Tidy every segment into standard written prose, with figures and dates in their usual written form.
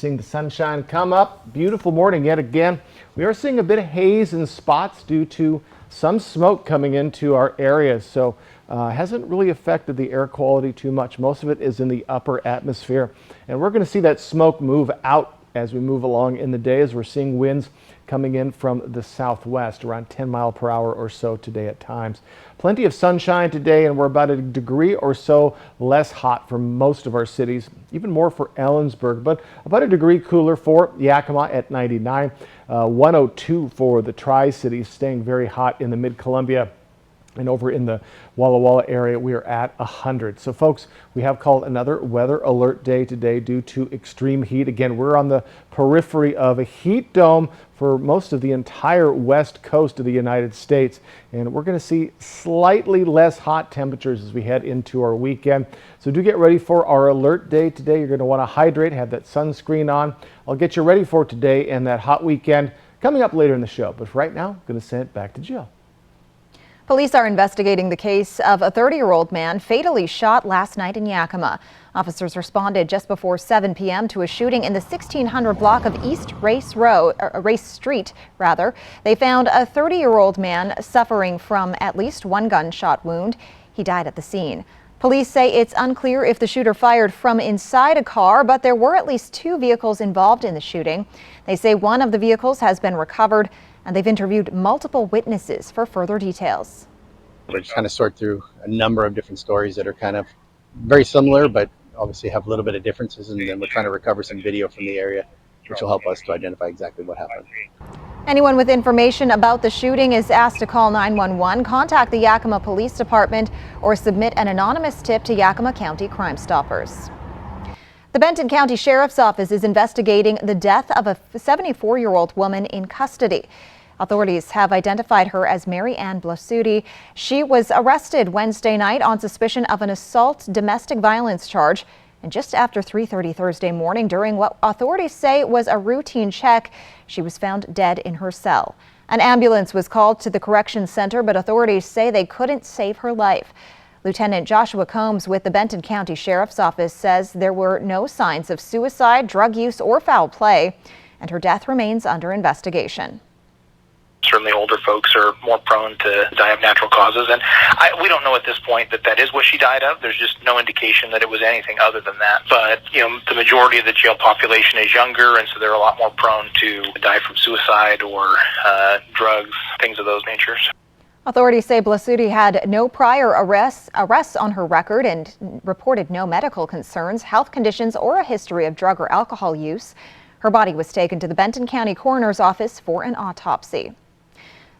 Seeing the sunshine come up. Beautiful morning yet again. We are seeing a bit of haze in spots due to some smoke coming into our area. So hasn't really affected the air quality too much. Most of it is in the upper atmosphere. And we're going to see that smoke move out as we move along in the day, as we're seeing winds coming in from the southwest around 10 mile per hour or so today at times. Plenty of sunshine today, and we're about a degree or so less hot for most of our cities, even more for Ellensburg, but about a degree cooler for Yakima at 99, 102 for the Tri-Cities, staying very hot in the Mid-Columbia. And over in the Walla Walla area, we are at 100. So folks, we have called another weather alert day today due to extreme heat. Again, we're on the periphery of a heat dome for most of the entire west coast of the United States. And we're going to see slightly less hot temperatures as we head into our weekend. So do get ready for our alert day today. You're going to want to hydrate, have that sunscreen on. I'll get you ready for today and that hot weekend coming up later in the show. But for right now, I'm going to send it back to Jill. Police are investigating the case of a 30-year-old man fatally shot last night in Yakima. Officers responded just before 7 p.m. to a shooting in the 1600 block of East Race Street. They found a 30-year-old man suffering from at least one gunshot wound. He died at the scene. Police say it's unclear if the shooter fired from inside a car, but there were at least two vehicles involved in the shooting. They say one of the vehicles has been recovered, and they've interviewed multiple witnesses for further details. We're just kind of sort through a number of different stories that are kind of very similar, but obviously have a little bit of differences, and then we're trying to recover some video from the area, which will help us to identify exactly what happened. Anyone with information about the shooting is asked to call 911, contact the Yakima Police Department, or submit an anonymous tip to Yakima County Crime Stoppers. The Benton County Sheriff's Office is investigating the death of a 74-year-old woman in custody. Authorities have identified her as Mary Ann Blasutti. She was arrested Wednesday night on suspicion of an assault domestic violence charge. And just after 3:30 Thursday morning, during what authorities say was a routine check, she was found dead in her cell. An ambulance was called to the corrections center, but authorities say they couldn't save her life. Lieutenant Joshua Combs with the Benton County Sheriff's Office says there were no signs of suicide, drug use, or foul play, and her death remains under investigation. Certainly older folks are more prone to die of natural causes, and we don't know at this point that is what she died of. There's just no indication that it was anything other than that. But, the majority of the jail population is younger, and so they're a lot more prone to die from suicide or drugs, things of those natures. Authorities say Blasutti had no prior arrests on her record and reported no medical concerns, health conditions, or a history of drug or alcohol use. Her body was taken to the Benton County Coroner's Office for an autopsy.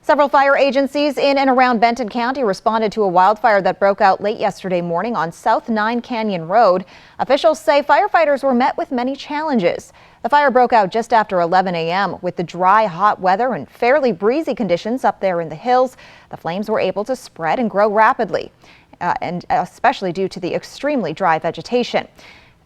Several fire agencies in and around Benton County responded to a wildfire that broke out late yesterday morning on South 9 Canyon Road. Officials say firefighters were met with many challenges. The fire broke out just after 11 a.m. With the dry, hot weather and fairly breezy conditions up there in the hills, the flames were able to spread and grow rapidly, and especially due to the extremely dry vegetation.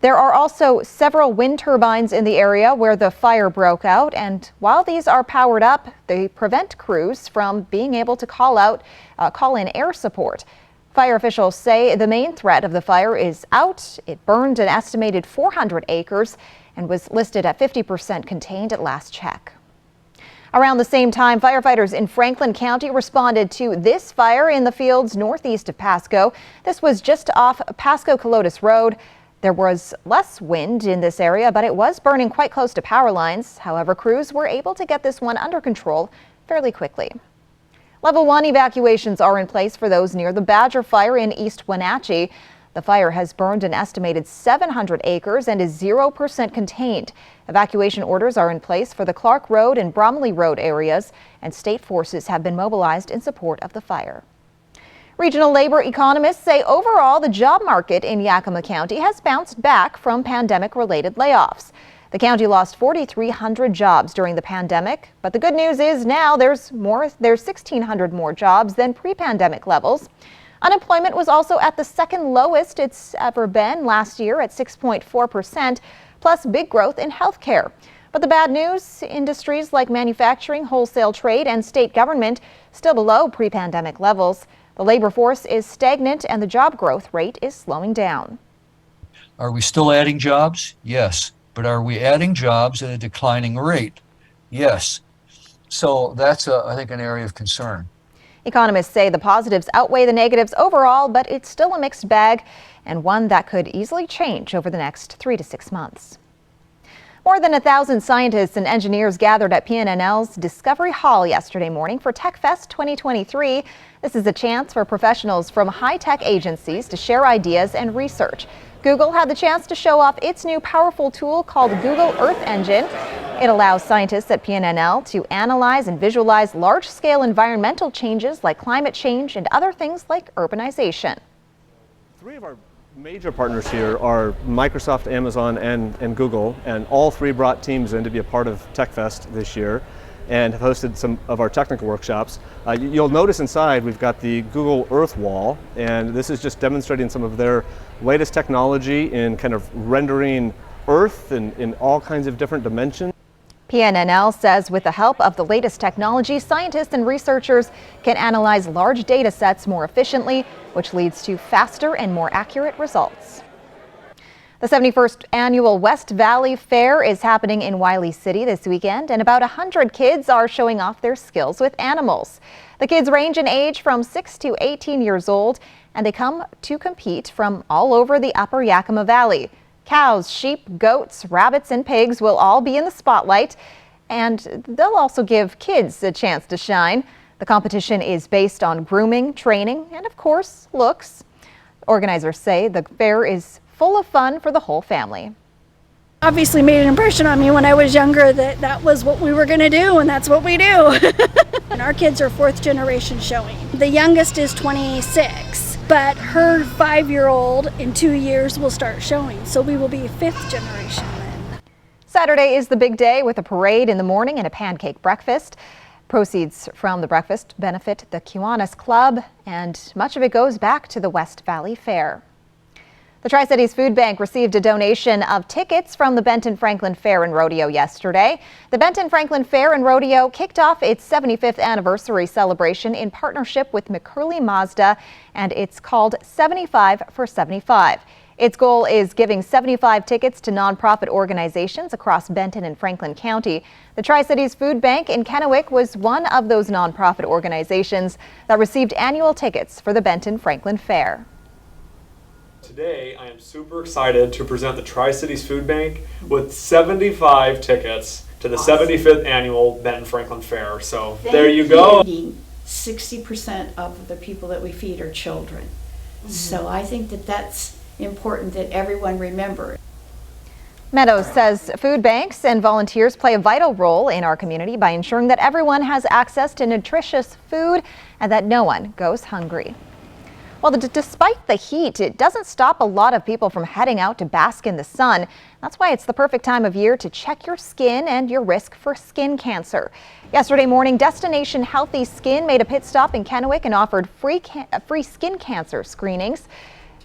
There are also several wind turbines in the area where the fire broke out, and while these are powered up, they prevent crews from being able to call in air support. Fire officials say the main threat of the fire is out. It burned an estimated 400 acres and was listed at 50% contained at last check. Around the same time, firefighters in Franklin County responded to this fire in the fields northeast of Pasco. This was just off Pasco-Colotis Road. There was less wind in this area, but it was burning quite close to power lines. However, crews were able to get this one under control fairly quickly. Level 1 evacuations are in place for those near the Badger Fire in East Wenatchee. The fire has burned an estimated 700 acres and is 0% contained. Evacuation orders are in place for the Clark Road and Bromley Road areas, and state forces have been mobilized in support of the fire. Regional labor economists say overall the job market in Yakima County has bounced back from pandemic-related layoffs. The county lost 4,300 jobs during the pandemic, but the good news is now there's 1,600 more jobs than pre-pandemic levels. Unemployment was also at the second lowest it's ever been last year at 6.4%, plus big growth in healthcare. But the bad news, industries like manufacturing, wholesale trade, and state government still below pre-pandemic levels. The labor force is stagnant and the job growth rate is slowing down. Are we still adding jobs? Yes. But are we adding jobs at a declining rate? Yes. So that's, I think, an area of concern. Economists say the positives outweigh the negatives overall, but it's still a mixed bag and one that could easily change over the next 3 to 6 months. More than 1,000 scientists and engineers gathered at PNNL's Discovery Hall yesterday morning for TechFest 2023. This is a chance for professionals from high-tech agencies to share ideas and research. Google had the chance to show off its new powerful tool called Google Earth Engine. It allows scientists at PNNL to analyze and visualize large-scale environmental changes like climate change and other things like urbanization. Three of our major partners here are Microsoft, Amazon, and Google, and all three brought teams in to be a part of TechFest this year and have hosted some of our technical workshops. You'll notice inside we've got the Google Earth Wall, and this is just demonstrating some of their latest technology in kind of rendering Earth in all kinds of different dimensions. PNNL says with the help of the latest technology, scientists and researchers can analyze large data sets more efficiently, which leads to faster and more accurate results. The 71st annual West Valley Fair is happening in Wiley City this weekend, and about 100 kids are showing off their skills with animals. The kids range in age from 6 to 18 years old, and they come to compete from all over the Upper Yakima Valley. Cows, sheep, goats, rabbits, and pigs will all be in the spotlight, and they'll also give kids a chance to shine. The competition is based on grooming, training, and of course, looks. Organizers say the fair is full of fun for the whole family. Obviously made an impression on me when I was younger that was what we were going to do, and that's what we do. And our kids are 4th generation showing. The youngest is 26, but her 5-year-old in 2 years will start showing, so we will be 5th generation then. Saturday is the big day with a parade in the morning and a pancake breakfast. Proceeds from the breakfast benefit the Kiwanis Club, and much of it goes back to the West Valley Fair. The Tri-Cities Food Bank received a donation of tickets from the Benton Franklin Fair and Rodeo yesterday. The Benton Franklin Fair and Rodeo kicked off its 75th anniversary celebration in partnership with McCurley Mazda, and it's called 75 for 75. Its goal is giving 75 tickets to nonprofit organizations across Benton and Franklin County. The Tri-Cities Food Bank in Kennewick was one of those nonprofit organizations that received annual tickets for the Benton Franklin Fair. Today, I am super excited to present the Tri-Cities Food Bank with 75 tickets to the 75th annual Benton Franklin Fair. So there you go. 60% of the people that we feed are children. So I think that that's important that everyone remember. Meadows says food banks and volunteers play a vital role in our community by ensuring that everyone has access to nutritious food and that no one goes hungry. Well, despite the heat, it doesn't stop a lot of people from heading out to bask in the sun. That's why it's the perfect time of year to check your skin and your risk for skin cancer. Yesterday morning, Destination Healthy Skin made a pit stop in Kennewick and offered free skin cancer screenings.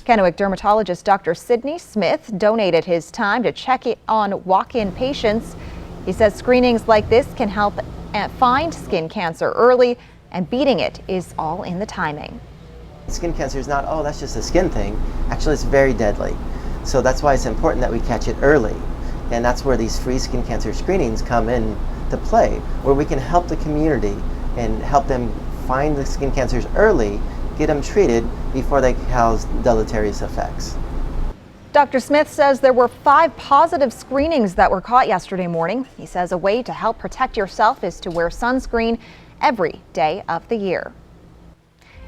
Kennewick dermatologist Dr. Sidney Smith donated his time to check it on walk-in patients. He says screenings like this can help find skin cancer early, and beating it is all in the timing. Skin cancer is not, oh, that's just a skin thing. Actually, it's very deadly. So that's why it's important that we catch it early. And that's where these free skin cancer screenings come in to play, where we can help the community and help them find the skin cancers early, get them treated before they cause deleterious effects. Dr. Smith says there were 5 positive screenings that were caught yesterday morning. He says a way to help protect yourself is to wear sunscreen every day of the year.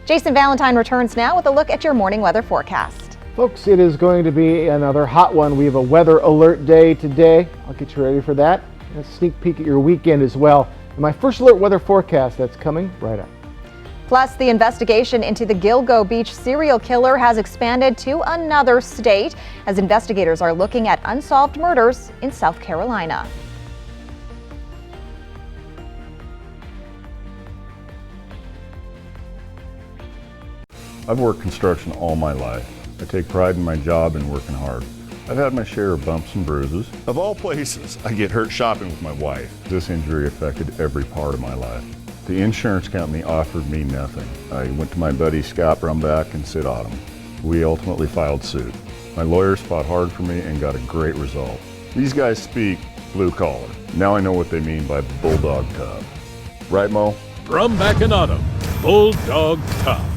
Jason Valentine returns now with a look at your morning weather forecast. Folks, it is going to be another hot one. We have a weather alert day today. I'll get you ready for that. And a sneak peek at your weekend as well. And my first alert weather forecast that's coming right up. Plus, the investigation into the Gilgo Beach serial killer has expanded to another state as investigators are looking at unsolved murders in South Carolina. I've worked construction all my life. I take pride in my job and working hard. I've had my share of bumps and bruises. Of all places, I get hurt shopping with my wife. This injury affected every part of my life. The insurance company offered me nothing. I went to my buddy Scott Brumback and Sid Autumn. We ultimately filed suit. My lawyers fought hard for me and got a great result. These guys speak blue collar. Now I know what they mean by bulldog tough. Right, Mo? From Macanato, Bulldog Tough.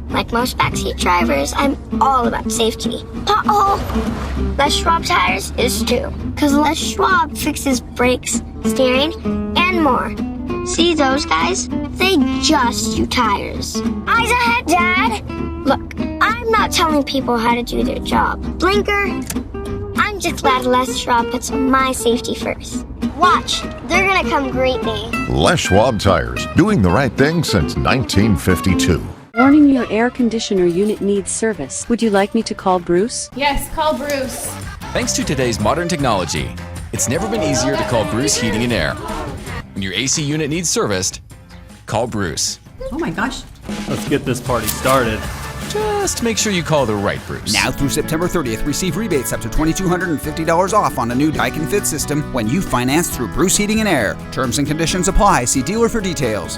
Like most backseat drivers, I'm all about safety. Uh-oh! Les Schwab Tires is too. Because Les Schwab fixes brakes, steering, and more. See those guys? They just do tires. Eyes ahead, Dad! Look, I'm not telling people how to do their job. Blinker, I'm just glad Les Schwab puts my safety first. Watch, they're gonna come greet me. Les Schwab Tires, doing the right thing since 1952. Warning, your air conditioner unit needs service. Would you like me to call Bruce? Yes, call Bruce. Thanks to today's modern technology, it's never been easier to call Bruce Heating and Air. When your AC unit needs serviced, call Bruce. Oh my gosh. Let's get this party started. Just make sure you call the right Bruce. Now through September 30th, receive rebates up to $2,250 off on a new Daikin Fit system when you finance through Bruce Heating and Air. Terms and conditions apply. See dealer for details.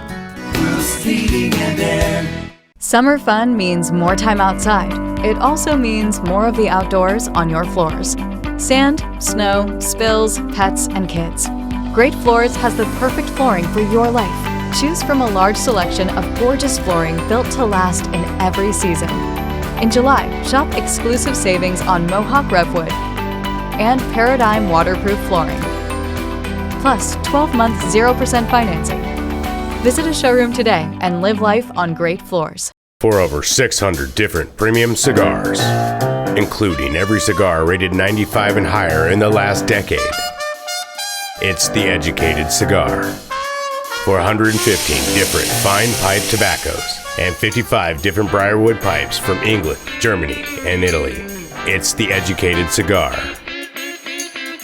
Bruce Heating and Air. Summer fun means more time outside. It also means more of the outdoors on your floors. Sand, snow, spills, pets, and kids. Great Floors has the perfect flooring for your life. Choose from a large selection of gorgeous flooring built to last in every season. In July, shop exclusive savings on Mohawk Redwood and Paradigm waterproof flooring. Plus 12-month 0% financing. Visit a showroom today and live life on Great Floors. For over 600 different premium cigars, including every cigar rated 95 and higher in the last decade, it's The Educated Cigar. For 115 different fine pipe tobaccos and 55 different Briarwood pipes from England, Germany, and Italy, it's The Educated Cigar.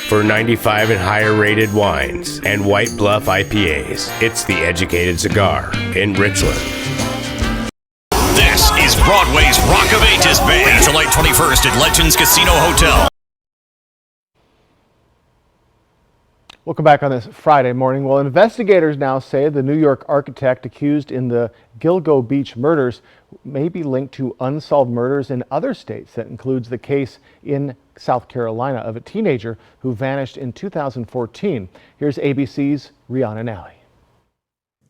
For 95 and higher rated wines and White Bluff IPAs, it's The Educated Cigar in Richland. This is Broadway's Rock of Ages Band. July 21st at Legends Casino Hotel. Welcome back on this Friday morning. Well, investigators now say the New York architect accused in the Gilgo Beach murders may be linked to unsolved murders in other states. That includes the case in South Carolina of a teenager who vanished in 2014. Here's ABC's Rihanna Nally.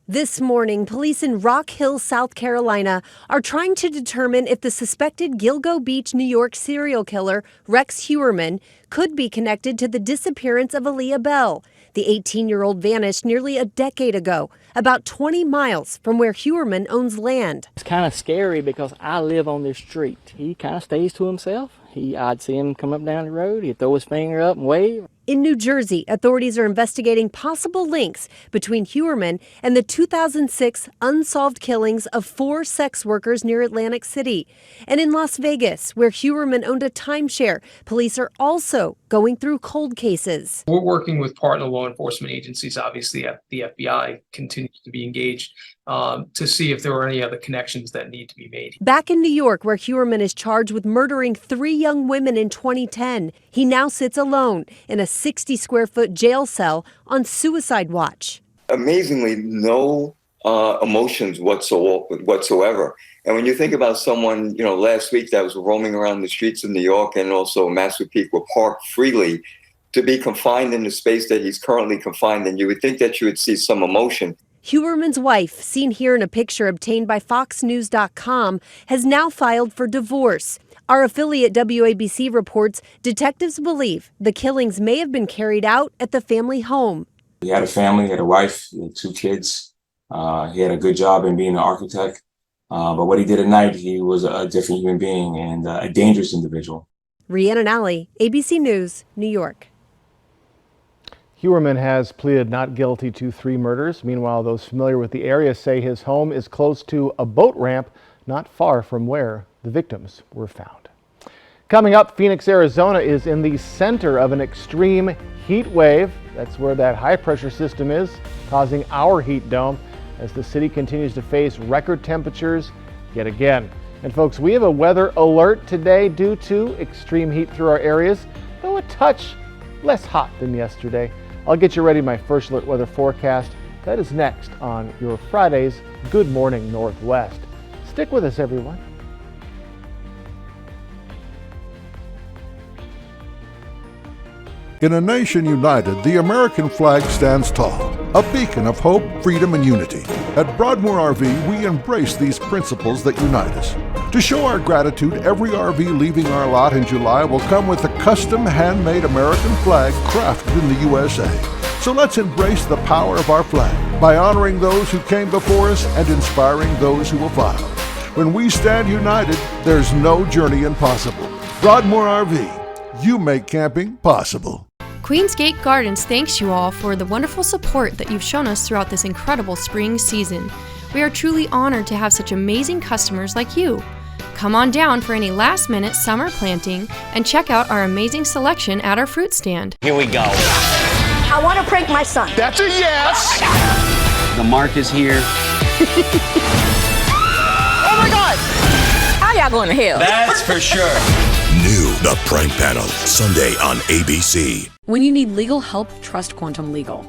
This morning, police in Rock Hill, South Carolina, are trying to determine if the suspected Gilgo Beach, New York serial killer, Rex Heuermann, could be connected to the disappearance of Aaliyah Bell. The 18-year-old vanished nearly a decade ago, about 20 miles from where Heuermann owns land. It's kind of scary because I live on this street. He kind of stays to himself. I'd see him come up down the road, he'd throw his finger up and wave. In New Jersey, authorities are investigating possible links between Heuermann and the 2006 unsolved killings of 4 sex workers near Atlantic City. And in Las Vegas, where Heuermann owned a timeshare, police are also going through cold cases. We're working with partner law enforcement agencies. Obviously, the FBI continues to be engaged to see if there are any other connections that need to be made. Back in New York, where Heuermann is charged with murdering 3 young women in 2010, he now sits alone in a 60-square-foot jail cell on suicide watch. Amazingly, no emotions whatsoever. And when you think about someone, last week that was roaming around the streets of New York and also Massapequa Park freely, to be confined in the space that he's currently confined in, you would think that you would see some emotion. Heuermann's wife, seen here in a picture obtained by FoxNews.com, has now filed for divorce. Our affiliate WABC reports detectives believe the killings may have been carried out at the family home. He had a family, he had a wife, he had 2 kids. He had a good job in being an architect. But what he did at night, he was a different human being and a dangerous individual. Rihanna Nally, ABC News, New York. Heuermann has pleaded not guilty to 3 murders. Meanwhile, those familiar with the area say his home is close to a boat ramp not far from where the victims were found. Coming up, Phoenix, Arizona is in the center of an extreme heat wave. That's where that high pressure system is, causing our heat dome as the city continues to face record temperatures yet again. And folks, we have a weather alert today due to extreme heat through our areas, though a touch less hot than yesterday. I'll get you ready my first alert weather forecast. That is next on your Friday's Good Morning Northwest. Stick with us, everyone. In a nation united, the American flag stands tall, a beacon of hope, freedom, and unity. At Broadmoor RV, we embrace these principles that unite us. To show our gratitude, every RV leaving our lot in July will come with a custom handmade American flag crafted in the USA. So let's embrace the power of our flag by honoring those who came before us and inspiring those who will follow. When we stand united, there's no journey impossible. Broadmoor RV, you make camping possible. Queensgate Gardens thanks you all for the wonderful support that you've shown us throughout this incredible spring season. We are truly honored to have such amazing customers like you. Come on down for any last-minute summer planting and check out our amazing selection at our fruit stand. Here we go. I want to prank my son. That's a yes! The mark is here. Oh my God! How y'all going to hell? That's for sure. New The Prank Panel, Sunday on ABC. When you need legal help, trust Quantum Legal.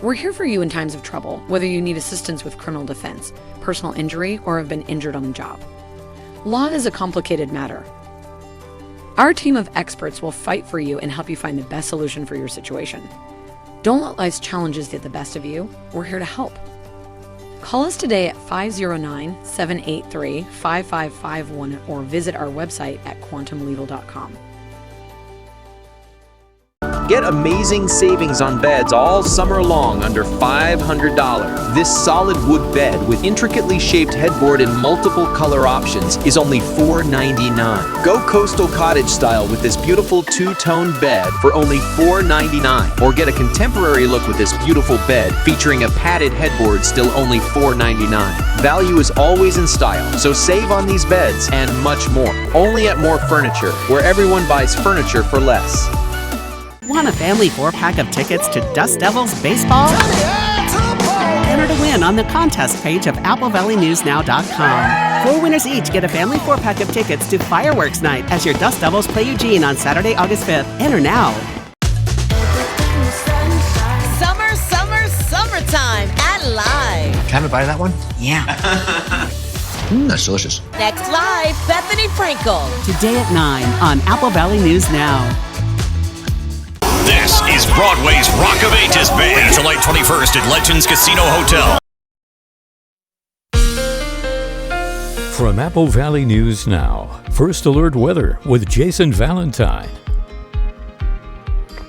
We're here for you in times of trouble, whether you need assistance with criminal defense, personal injury, or have been injured on the job. Law is a complicated matter. Our team of experts will fight for you and help you find the best solution for your situation. Don't let life's challenges get the best of you. We're here to help. Call us today at 509-783-5551 or visit our website at quantumlegal.com. Get amazing savings on beds all summer long under $500. This solid wood bed with intricately shaped headboard and multiple color options is only $4.99. Go coastal cottage style with this beautiful two-tone bed for only $4.99. Or get a contemporary look with this beautiful bed featuring a padded headboard, still only $4.99. Value is always in style, so save on these beds and much more. Only at More Furniture, where everyone buys furniture for less. Want a family 4-pack of tickets to Dust Devils baseball? Enter to win on the contest page of AppleValleyNewsNow.com. 4 winners each get a family 4-pack of tickets to Fireworks Night as your Dust Devils play Eugene on Saturday, August 5th. Enter now. Summer, summer, summertime at Live. Can I buy that one? Yeah. That's delicious. Next Live, Bethany Frankel. Today at 9 on Apple Valley News Now. This is Broadway's Rock of Ages Band. July 21st at Legends Casino Hotel. From Apple Valley News Now, First Alert Weather with Jason Valentine.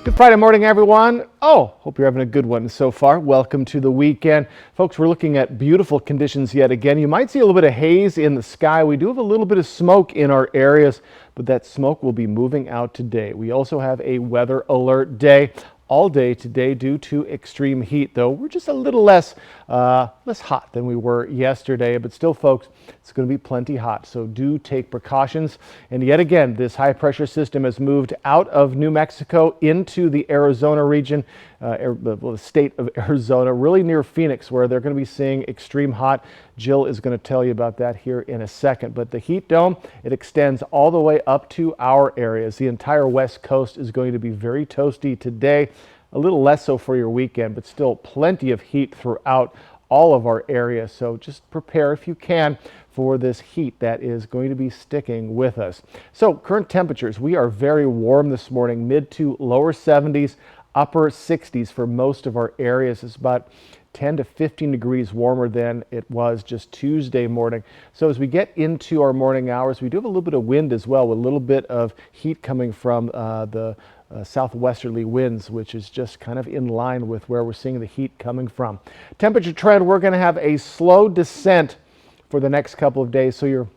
Good Friday morning, everyone. Hope you're having a good one so far. Welcome to the weekend. Folks, we're looking at beautiful conditions yet again. You might see a little bit of haze in the sky. We do have a little bit of smoke in our areas, but that smoke will be moving out today. We also have a weather alert day all day today due to extreme heat, though we're just a little less hot than we were yesterday, but still, folks, it's going to be plenty hot, so do take precautions. And yet again, this high pressure system has moved out of New Mexico into the Arizona region, the state of Arizona, really near Phoenix, where they're going to be seeing extreme hot. Jill is going to tell you about that here in a second. But the heat dome, it extends all the way up to our areas. The entire West Coast is going to be very toasty today. A little less so for your weekend, but still plenty of heat throughout all of our areas. So just prepare if you can for this heat that is going to be sticking with us. So current temperatures, we are very warm this morning, mid to lower 70s, upper 60s for most of our areas. It's about 10 to 15 degrees warmer than it was just Tuesday morning. So as we get into our morning hours, we do have a little bit of wind as well, with a little bit of heat coming from the southwesterly winds, which is just kind of in line with where we're seeing the heat coming from. Temperature trend, we're going to have a slow descent for the next couple of days. So your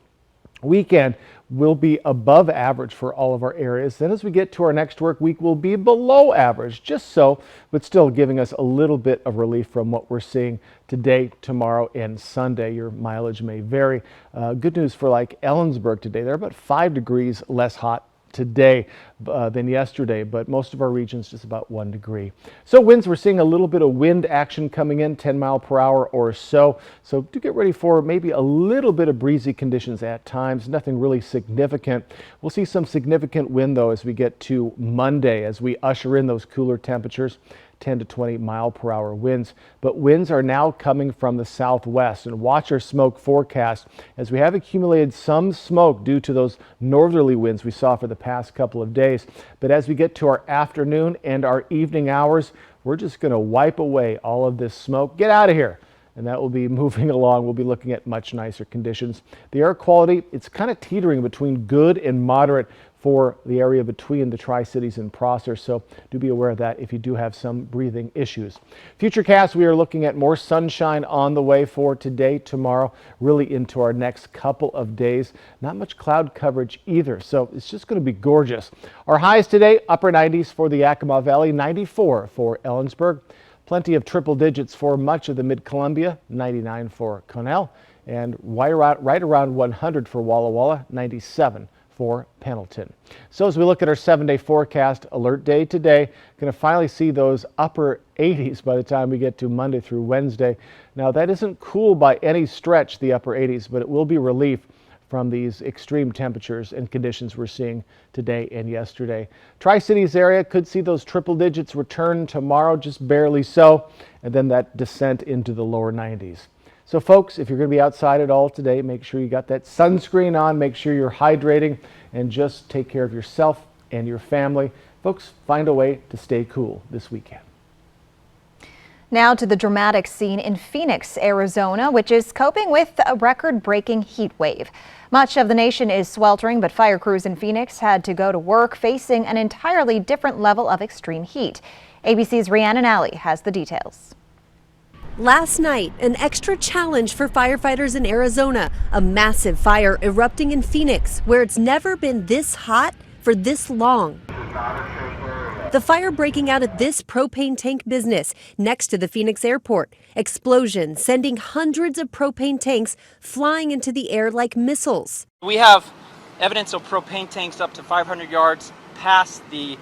weekend will be above average for all of our areas. Then as we get to our next work week, we'll be below average, just so, but still giving us a little bit of relief from what we're seeing today, tomorrow, and Sunday. Your mileage may vary. Good news for like Ellensburg today. They're about 5 degrees less hot today than yesterday, but most of our regions just about 1 degree. So winds, we're seeing a little bit of wind action coming in, 10 mile per hour or so. So do get ready for maybe a little bit of breezy conditions at times, nothing really significant. We'll see some significant wind though as we get to Monday, as we usher in those cooler temperatures. 10 to 20 mile per hour winds, but winds are now coming from the southwest. And watch our smoke forecast, as we have accumulated some smoke due to those northerly winds we saw for the past couple of days. days. But as we get to our afternoon and our evening hours, we're just going to wipe away all of this smoke. Get out of here. And that will be moving along. We'll be looking at much nicer conditions. The air quality, it's kind of teetering between good and moderate for the area between the Tri-Cities and Prosser. So do be aware of that if you do have some breathing issues. Futurecast, we are looking at more sunshine on the way for today, tomorrow, really into our next couple of days. Not much cloud coverage either. So it's just going to be gorgeous. Our highs today, upper 90s for the Yakima Valley, 94 for Ellensburg. Plenty of triple digits for much of the Mid-Columbia, 99 for Connell, and right around 100 for Walla Walla, 97 for Pendleton. So as we look at our 7-day forecast, alert day today, going to finally see those upper 80s by the time we get to Monday through Wednesday. Now that isn't cool by any stretch, the upper 80s, but it will be relief from these extreme temperatures and conditions we're seeing today and yesterday. Tri-Cities area could see those triple digits return tomorrow, just barely so, and then that descent into the lower 90s. So folks, if you're going to be outside at all today, make sure you got that sunscreen on, make sure you're hydrating, and just take care of yourself and your family. Folks, find a way to stay cool this weekend. Now to the dramatic scene in Phoenix, Arizona, which is coping with a record-breaking heat wave. Much of the nation is sweltering, but fire crews in Phoenix had to go to work facing an entirely different level of extreme heat. ABC's Rhiannon Alley has the details. Last night, an extra challenge for firefighters in Arizona, a massive fire erupting in Phoenix, where it's never been this hot for this long. The fire breaking out at this propane tank business next to the Phoenix airport. Explosion sending hundreds of propane tanks flying into the air like missiles. We have evidence of propane tanks up to 500 yards past the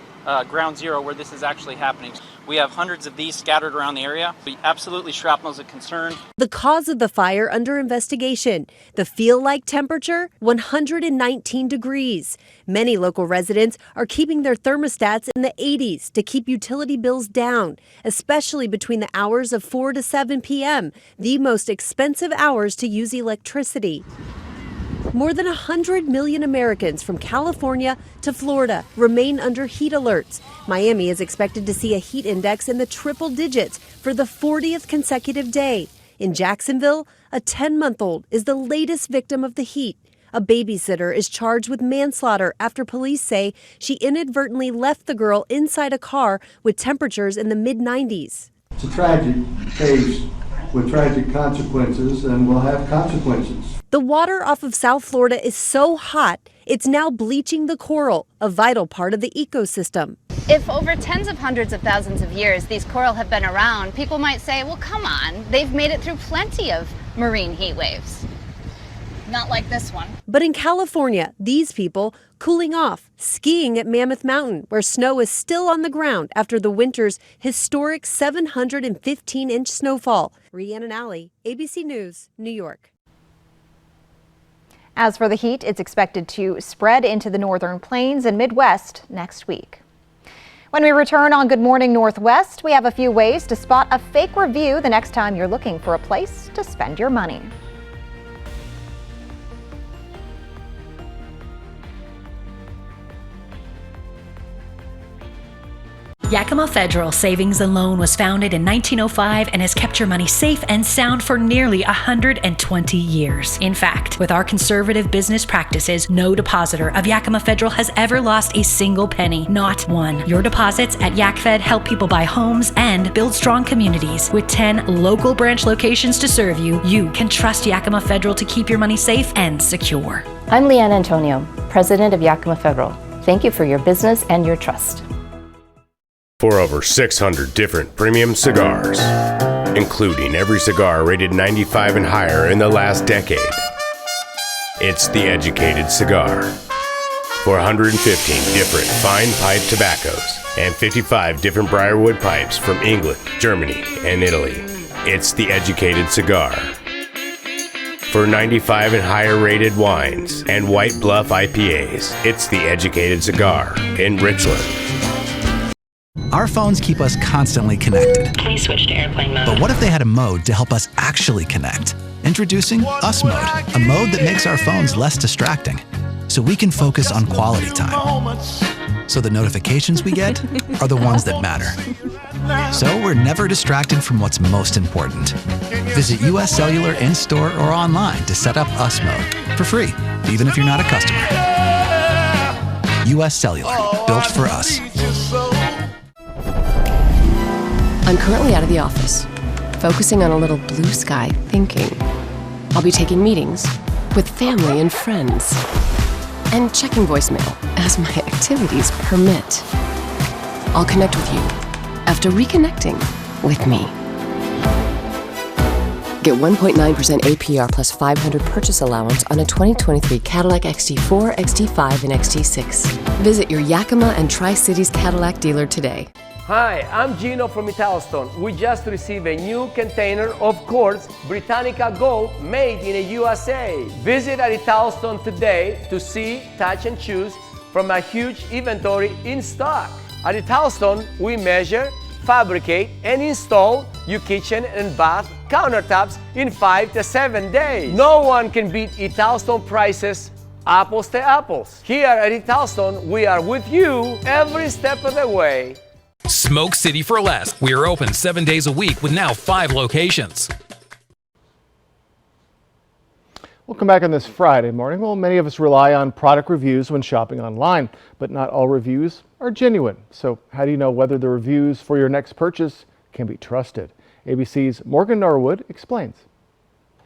ground zero where this is actually happening. We have hundreds of these scattered around the area. Absolutely, shrapnel is a concern. The cause of the fire under investigation. The feel-like temperature, 119 degrees. Many local residents are keeping their thermostats in the 80s to keep utility bills down, especially between the hours of 4 to 7 p.m., the most expensive hours to use electricity. More than 100 million Americans from California to Florida remain under heat alerts. Miami is expected to see a heat index in the triple digits for the 40th consecutive day. In Jacksonville, a 10-month-old is the latest victim of the heat. A babysitter is charged with manslaughter after police say she inadvertently left the girl inside a car with temperatures in the mid-90s. It's a tragic case with tragic consequences and will have consequences. The water off of South Florida is so hot, it's now bleaching the coral, a vital part of the ecosystem. If over tens of hundreds of thousands of years these coral have been around, people might say, well, come on, they've made it through plenty of marine heat waves. Not like this one. But in California, these people cooling off, skiing at Mammoth Mountain, where snow is still on the ground after the winter's historic 715-inch snowfall. Rhiannon Alley, ABC News, New York. As for the heat, it's expected to spread into the northern plains and Midwest next week. When we return on Good Morning Northwest, we have a few ways to spot a fake review the next time you're looking for a place to spend your money. Yakima Federal Savings and Loan was founded in 1905 and has kept your money safe and sound for nearly 120 years. In fact, with our conservative business practices, no depositor of Yakima Federal has ever lost a single penny, not one. Your deposits at YakFed help people buy homes and build strong communities. With 10 local branch locations to serve you, you can trust Yakima Federal to keep your money safe and secure. I'm Leanne Antonio, President of Yakima Federal. Thank you for your business and your trust. For over 600 different premium cigars, including every cigar rated 95 and higher in the last decade. It's The Educated Cigar. For 115 different fine pipe tobaccos and 55 different Briarwood pipes from England, Germany, and Italy. It's The Educated Cigar. For 95 and higher rated wines and White Bluff IPAs, it's The Educated Cigar in Richland. Our phones keep us constantly connected. Please switch to airplane mode. But what if they had a mode to help us actually connect? Introducing Us Mode, a mode that makes our phones less distracting, so we can focus on quality time. so the notifications we get are the ones that matter. So we're never distracted from what's most important. Visit US Cellular in-store or online to set up US Mode for free, even if you're not a customer. US Cellular, built for us. I'm currently out of the office, focusing on a little blue sky thinking. I'll be taking meetings with family and friends and checking voicemail as my activities permit. I'll connect with you after reconnecting with me. Get 1.9% APR plus 500 purchase allowance on a 2023 Cadillac XT4, XT5, and XT6. Visit your Yakima and Tri-Cities Cadillac dealer today. Hi, I'm Gino from Italstone. We just received a new container of Quartz Britannica Gold made in the USA. Visit at Italstone today to see, touch, and choose from a huge inventory in stock. At Italstone, we measure, fabricate, and install your kitchen and bath countertops in 5 to 7 days. No one can beat Italstone prices, apples to apples. Here at Italstone, we are with you every step of the way. Smoke City for Less. We are open 7 days a week with now 5 locations. Welcome back on this Friday morning. Well, many of us rely on product reviews when shopping online, but not all reviews are genuine. So how do you know whether the reviews for your next purchase can be trusted? ABC's Morgan Norwood explains.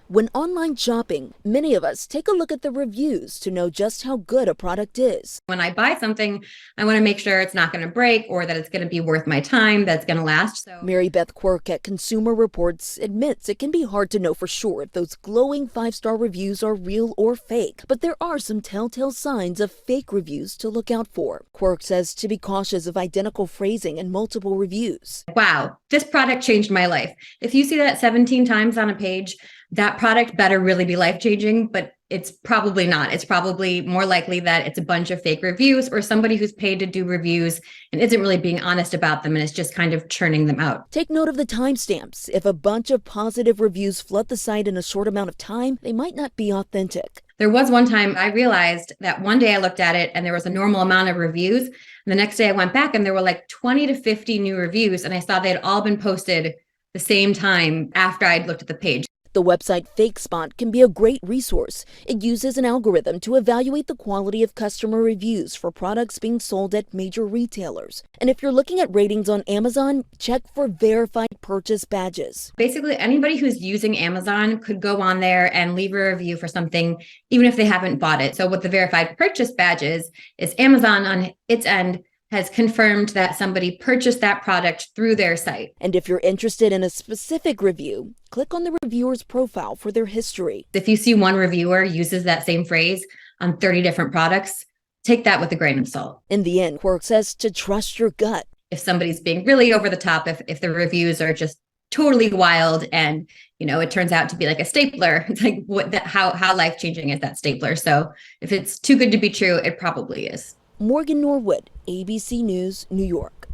When online shopping, many of us take a look at the reviews to know just how good a product is. When I buy something, I want to make sure it's not going to break or that it's going to be worth my time, that's going to last. So Mary Beth Quirk at Consumer Reports admits it can be hard to know for sure if those glowing 5-star reviews are real or fake, but there are some telltale signs of fake reviews to look out for. Quirk says to be cautious of identical phrasing and multiple reviews. Wow, this product changed my life. If you see that 17 times on a page, that product better really be life-changing, but it's probably not. It's probably more likely that it's a bunch of fake reviews or somebody who's paid to do reviews and isn't really being honest about them and is just kind of churning them out. Take note of the timestamps. If a bunch of positive reviews flood the site in a short amount of time, they might not be authentic. There was one time I realized that one day I looked at it and there was a normal amount of reviews. And the next day I went back and there were like 20 to 50 new reviews and I saw they had all been posted the same time after I'd looked at the page. The website FakeSpot can be a great resource. It uses an algorithm to evaluate the quality of customer reviews for products being sold at major retailers. And if you're looking at ratings on Amazon, check for verified purchase badges. Basically, anybody who's using Amazon could go on there and leave a review for something, even if they haven't bought it. So what the verified purchase badge is Amazon on its end has confirmed that somebody purchased that product through their site. And if you're interested in a specific review, click on the reviewer's profile for their history. If you see one reviewer uses that same phrase on 30 different products, take that with a grain of salt. In the end, Quirk says to trust your gut. If somebody's being really over the top, if the reviews are just totally wild and, you know, it turns out to be like a stapler, it's like how life-changing is that stapler? So if it's too good to be true, it probably is. Morgan Norwood, ABC News, New York.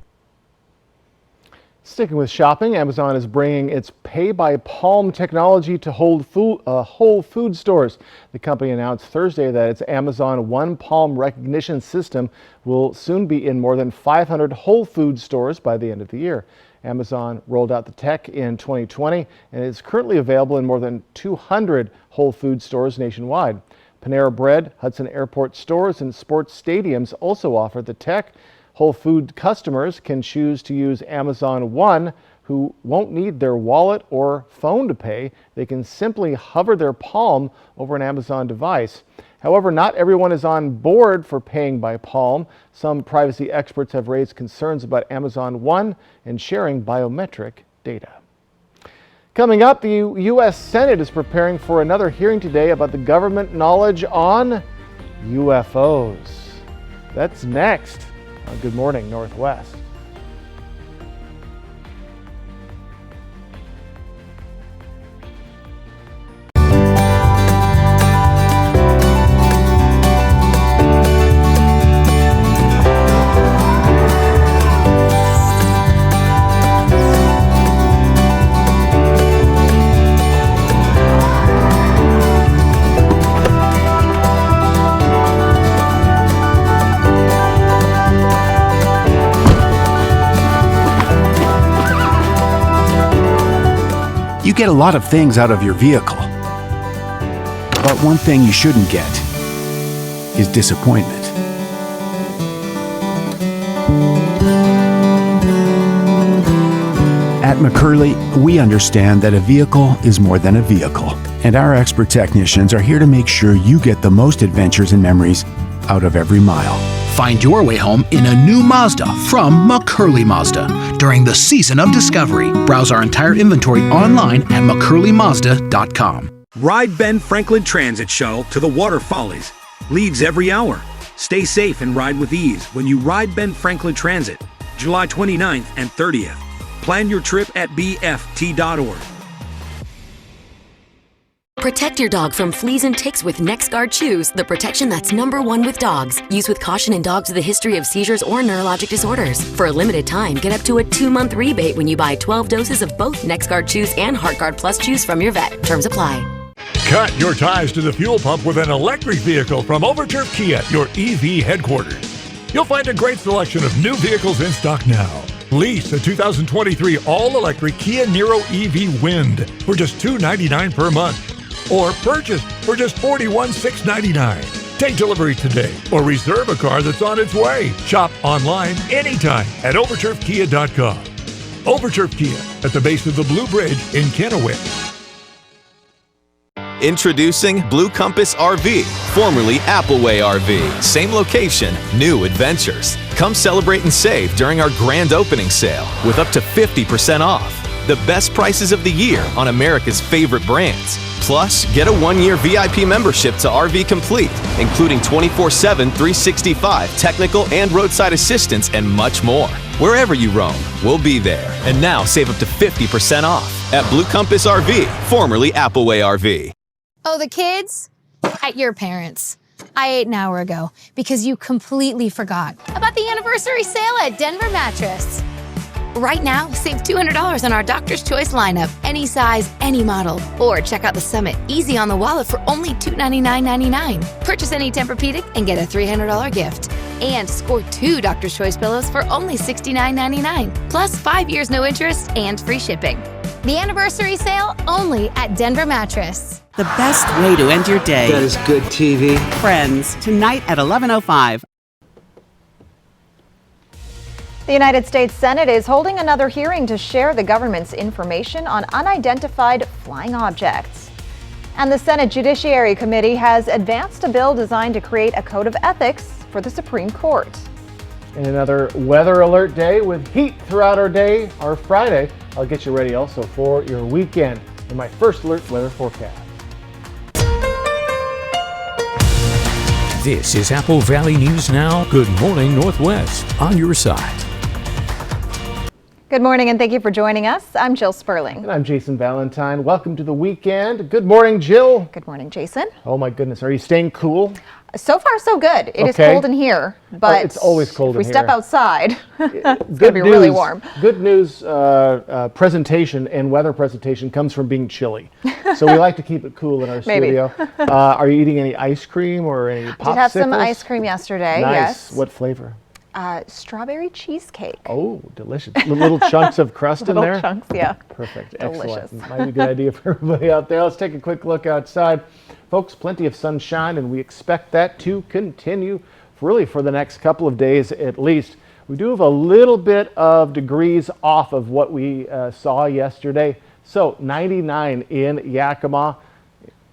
Sticking with shopping, Amazon is bringing its Pay by Palm technology to Whole Food stores. The company announced Thursday that its Amazon One Palm recognition system will soon be in more than 500 Whole Food stores by the end of the year. Amazon rolled out the tech in 2020 and is currently available in more than 200 Whole Food stores nationwide. Panera Bread, Hudson Airport stores, and sports stadiums also offer the tech. Whole Food customers can choose to use Amazon One who won't need their wallet or phone to pay. They can simply hover their palm over an Amazon device. However, not everyone is on board for paying by palm. Some privacy experts have raised concerns about Amazon One and sharing biometric data. Coming up, the U.S. Senate is preparing for another hearing today about the government knowledge on UFOs. That's next on Good Morning Northwest. You get a lot of things out of your vehicle. But one thing you shouldn't get is disappointment. At McCurley, we understand that a vehicle is more than a vehicle, and our expert technicians are here to make sure you get the most adventures and memories out of every mile. Find your way home in a new Mazda from McCurley Mazda during the season of discovery. Browse our entire inventory online at McCurleyMazda.com. Ride Ben Franklin Transit Shuttle to the Water Follies. Leaves every hour. Stay safe and ride with ease when you ride Ben Franklin Transit, July 29th and 30th. Plan your trip at bft.org. Protect your dog from fleas and ticks with NexGard Chews, the protection that's #1 with dogs. Use with caution in dogs with a history of seizures or neurologic disorders. For a limited time, get up to a 2-month rebate when you buy 12 doses of both NexGard Chews and HeartGuard Plus Chews from your vet. Terms apply. Cut your ties to the fuel pump with an electric vehicle from Overturf Kia, your EV headquarters. You'll find a great selection of new vehicles in stock now. Lease a 2023 all-electric Kia Niro EV Wind for just $299 per month. Or purchase for just $41,699. Take delivery today or reserve a car that's on its way. Shop online anytime at overturfkia.com. Overturf Kia at the base of the Blue Bridge in Kennewick. Introducing Blue Compass RV, formerly Appleway RV. Same location, new adventures. Come celebrate and save during our grand opening sale with up to 50% off. The best prices of the year on America's favorite brands. Plus, get a 1-year VIP membership to RV Complete, including 24/7, 365 technical and roadside assistance and much more. Wherever you roam, we'll be there. And now save up to 50% off at Blue Compass RV, formerly Appleway RV. Oh, the kids? At your parents'. I ate an hour ago because you completely forgot about the anniversary sale at Denver Mattress. Right now, save $200 on our Doctor's Choice lineup, any size, any model. Or check out the Summit, easy on the wallet for only $299.99. Purchase any Tempur-Pedic and get a $300 gift. And score 2 Doctor's Choice pillows for only $69.99. Plus 5 years no interest and free shipping. The anniversary sale only at Denver Mattress. The best way to end your day. That is good TV. Friends, tonight at 11:05. The United States Senate is holding another hearing to share the government's information on unidentified flying objects. And the Senate Judiciary Committee has advanced a bill designed to create a code of ethics for the Supreme Court. And another weather alert day with heat throughout our day, our Friday. I'll get you ready also for your weekend in my first alert weather forecast. This is Apple Valley News Now. Good morning, Northwest, on your side. Good morning and thank you for joining us. I'm Jill Sperling. And I'm Jason Valentine. Welcome to the weekend. Good morning, Jill. Good morning, Jason. Oh my goodness, are you staying cool? So far, so good. It is cold in here, but it's always cold if in we here. step outside, it's going to be really warm. Good news presentation and weather presentation comes from being chilly. So we like to keep it cool in our studio. Are you eating any ice cream or any popsicles? I did have some ice cream yesterday, nice. yes. What flavor? Strawberry cheesecake. Oh, delicious. Little chunks of crust in there? Little chunks, yeah. Perfect. Delicious. Excellent. Might be a good idea for everybody out there. Let's take a quick look outside. Folks, plenty of sunshine, and we expect that to continue really for the next couple of days at least. We do have a little bit of degrees off of what we saw yesterday. So 99 in Yakima.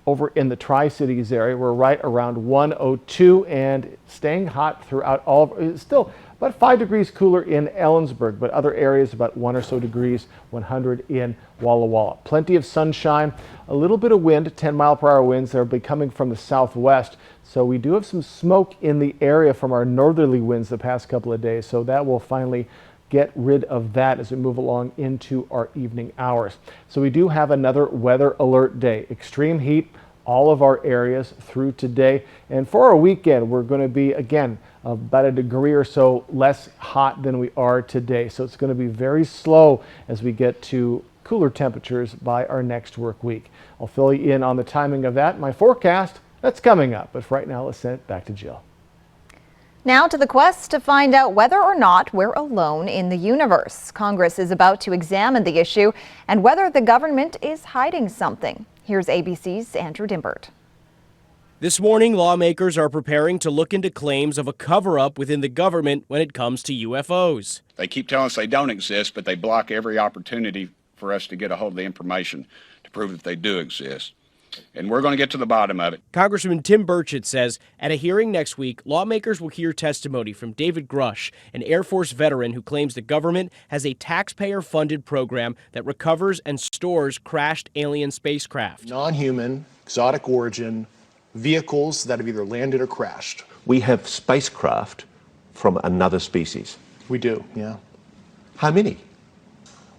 Over in the Tri-Cities area, we're right around 102 and staying hot throughout all of, still about 5 degrees cooler in Ellensburg, but other areas about 1 or so degrees, 100 in Walla Walla. Plenty of sunshine, a little bit of wind, 10-mile-per-hour winds that will be coming from the southwest. So we do have some smoke in the area from our northerly winds the past couple of days. So that will finally get rid of that as we move along into our evening hours. So we do have another weather alert day. Extreme heat, all of our areas through today. And for our weekend, we're going to be, again, about a degree or so less hot than we are today. So it's going to be very slow as we get to cooler temperatures by our next work week. I'll fill you in on the timing of that. My forecast, that's coming up. But for right now, let's send it back to Jill. Now to the quest to find out whether or not we're alone in the universe. Congress is about to examine the issue and whether the government is hiding something. Here's ABC's Andrew Dimbert. This morning, lawmakers are preparing to look into claims of a cover-up within the government when it comes to UFOs. They keep telling us they don't exist, but they block every opportunity for us to get a hold of the information to prove that they do exist. And we're going to get to the bottom of it. Congressman Tim Burchett says at a hearing next week, lawmakers will hear testimony from David Grush, an Air Force veteran who claims the government has a taxpayer-funded program that recovers and stores crashed alien spacecraft. Non-human, exotic origin vehicles that have either landed or crashed. We have spacecraft from another species. We do, yeah. How many?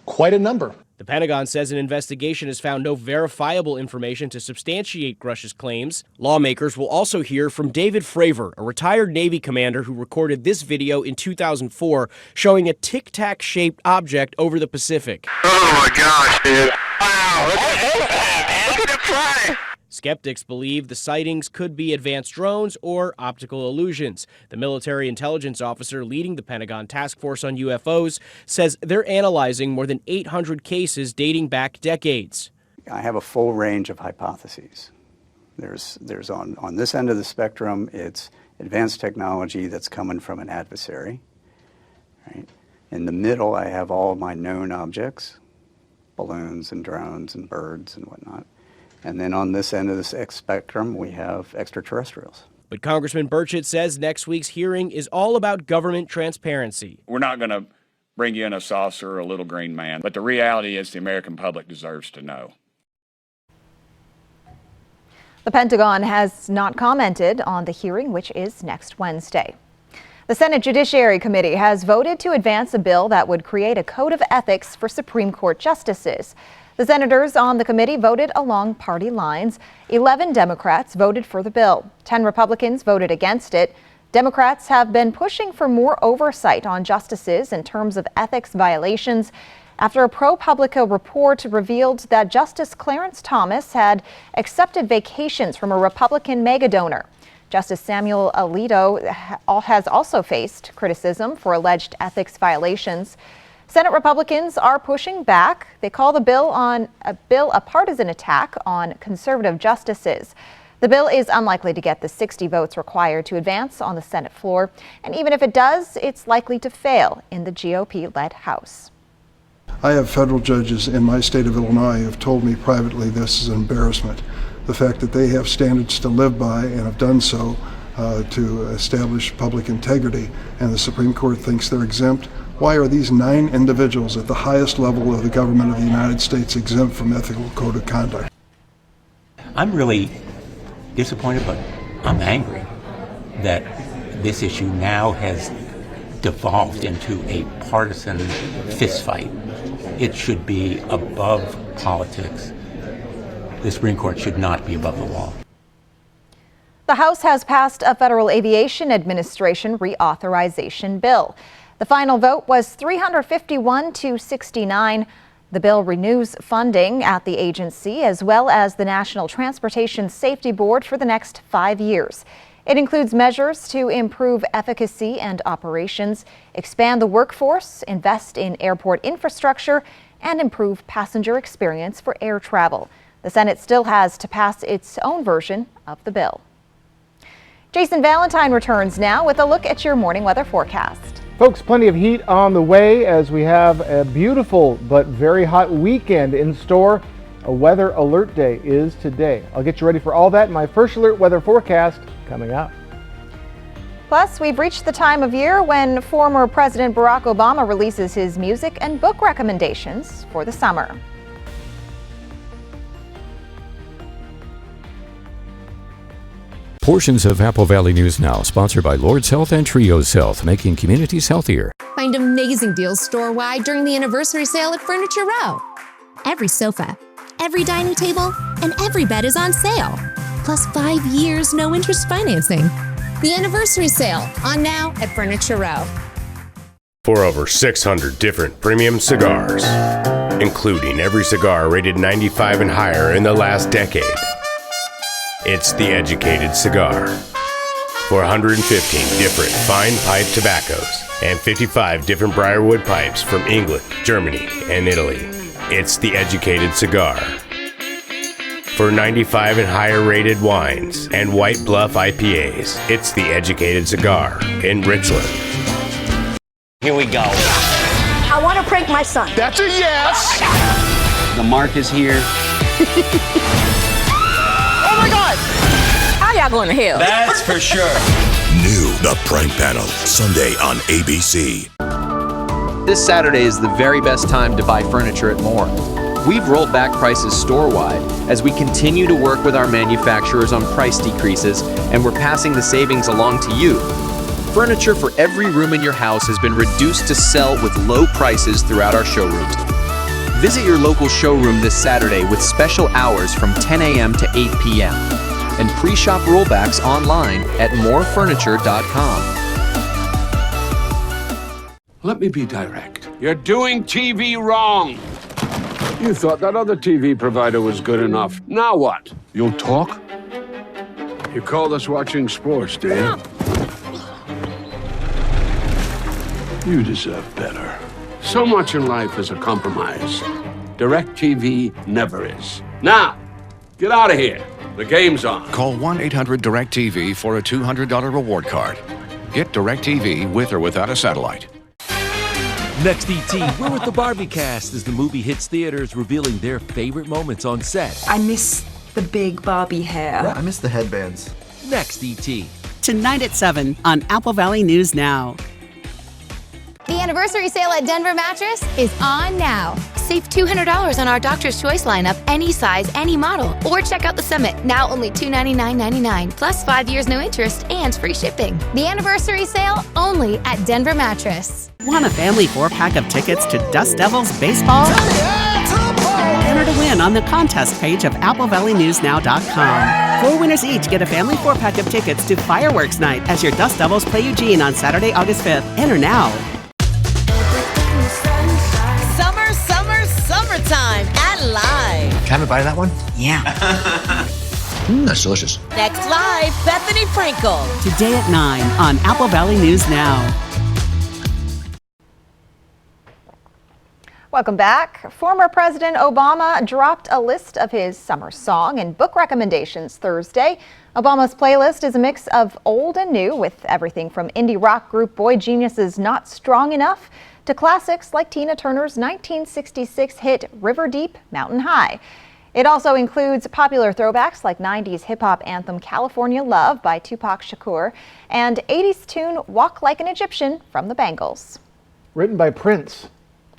Quite a number. The Pentagon says an investigation has found no verifiable information to substantiate Grush's claims. Lawmakers will also hear from David Fravor, a retired Navy commander who recorded this video in 2004 showing a tic-tac-shaped object over the Pacific. Oh my gosh, dude. Wow, look at it fly. Skeptics believe the sightings could be advanced drones or optical illusions. The military intelligence officer leading the Pentagon Task Force on UFOs says they're analyzing more than 800 cases dating back decades. I have a full range of hypotheses. There's on this end of the spectrum, it's advanced technology that's coming from an adversary. Right? In the middle, I have all of my known objects, balloons and drones and birds and whatnot. And then on this end of the spectrum, we have extraterrestrials. But Congressman Burchett says next week's hearing is all about government transparency. We're not going to bring you in a saucer or a little green man, but the reality is the American public deserves to know. The Pentagon has not commented on the hearing, which is next Wednesday. The Senate Judiciary Committee has voted to advance a bill that would create a code of ethics for Supreme Court justices. The senators on the committee voted along party lines. 11 Democrats voted for the bill. 10 Republicans voted against it. Democrats have been pushing for more oversight on justices in terms of ethics violations after a ProPublica report revealed that Justice Clarence Thomas had accepted vacations from a Republican megadonor. Justice Samuel Alito has also faced criticism for alleged ethics violations. Senate Republicans are pushing back. They call the bill a partisan attack on conservative justices. The bill is unlikely to get the 60 votes required to advance on the Senate floor. And even if it does, it's likely to fail in the GOP-led House. I have federal judges in my state of Illinois who have told me privately this is an embarrassment. The fact that they have standards to live by and have done so to establish public integrity, and the Supreme Court thinks they're exempt. Why are these 9 individuals at the highest level of the government of the United States exempt from ethical code of conduct? I'm really disappointed, but I'm angry that this issue now has devolved into a partisan fistfight. It should be above politics. The Supreme Court should not be above the law. The House has passed a Federal Aviation Administration reauthorization bill. The final vote was 351 to 69. The bill renews funding at the agency as well as the National Transportation Safety Board for the next 5 years. It includes measures to improve efficacy and operations, expand the workforce, invest in airport infrastructure, and improve passenger experience for air travel. The Senate still has to pass its own version of the bill. Jason Valentine returns now with a look at your morning weather forecast. Folks, plenty of heat on the way as we have a beautiful but very hot weekend in store. A weather alert day is today. I'll get you ready for all that in my first alert weather forecast coming up. Plus, we've reached the time of year when former President Barack Obama releases his music and book recommendations for the summer. Portions of Apple Valley News Now, sponsored by Lord's Health and Trios Health, making communities healthier. Find amazing deals store-wide during the anniversary sale at Furniture Row. Every sofa, every dining table, and every bed is on sale. Plus 5 years, no interest financing. The anniversary sale, on now at Furniture Row. For over 600 different premium cigars, including every cigar rated 95 and higher in the last decade. It's The Educated Cigar. 415 different fine pipe tobaccos and 55 different Briarwood pipes from England, Germany, and Italy. It's the Educated Cigar. For 95 and higher rated wines and White Bluff IPAs, it's the Educated Cigar in Richland. Here we go. I want to prank my son. That's a yes. The mark is here. Oh my God! How y'all going to hell? That's for sure. New The Prank Panel, Sunday on ABC. This Saturday is the very best time to buy furniture at Moore. We've rolled back prices store-wide as we continue to work with our manufacturers on price decreases, and we're passing the savings along to you. Furniture for every room in your house has been reduced to sell with low prices throughout our showrooms. Visit your local showroom this Saturday with special hours from 10 a.m. to 8 p.m. and pre-shop rollbacks online at morefurniture.com. Let me be direct. You're doing TV wrong. You thought that other TV provider was good enough. Now what? You'll talk? You called us watching sports, do you? You deserve better. So much in life is a compromise. DirecTV never is. Now, get out of here. The game's on. Call 1-800-DIRECTV for a $200 reward card. Get DirecTV with or without a satellite. Next ET, we're with the Barbie cast as the movie hits theaters, revealing their favorite moments on set. I miss the big Barbie hair. I miss the headbands. Next ET. Tonight at 7 on Apple Valley News Now. The anniversary sale at Denver Mattress is on now. Save $200 on our Doctor's Choice lineup, any size, any model. Or check out the Summit, now only $299.99, plus 5 years no interest and free shipping. The anniversary sale only at Denver Mattress. Want a family 4-pack of tickets to Dust Devils baseball? Enter to win on the contest page of AppleValleyNewsNow.com. 4 winners each get a family 4-pack of tickets to Fireworks Night as your Dust Devils play Eugene on Saturday, August 5th. Enter now. Summertime at Live. Can I buy that one? Yeah. That's delicious. Next Live, Bethany Frankel. Today at 9 on Apple Valley News Now. Welcome back. Former President Obama dropped a list of his summer song and book recommendations Thursday. Obama's playlist is a mix of old and new, with everything from indie rock group Boy Genius's Not Strong Enough to classics like Tina Turner's 1966 hit River Deep, Mountain High. It also includes popular throwbacks like 90s hip-hop anthem California Love by Tupac Shakur and 80s tune Walk Like an Egyptian from the Bangles. Written by Prince.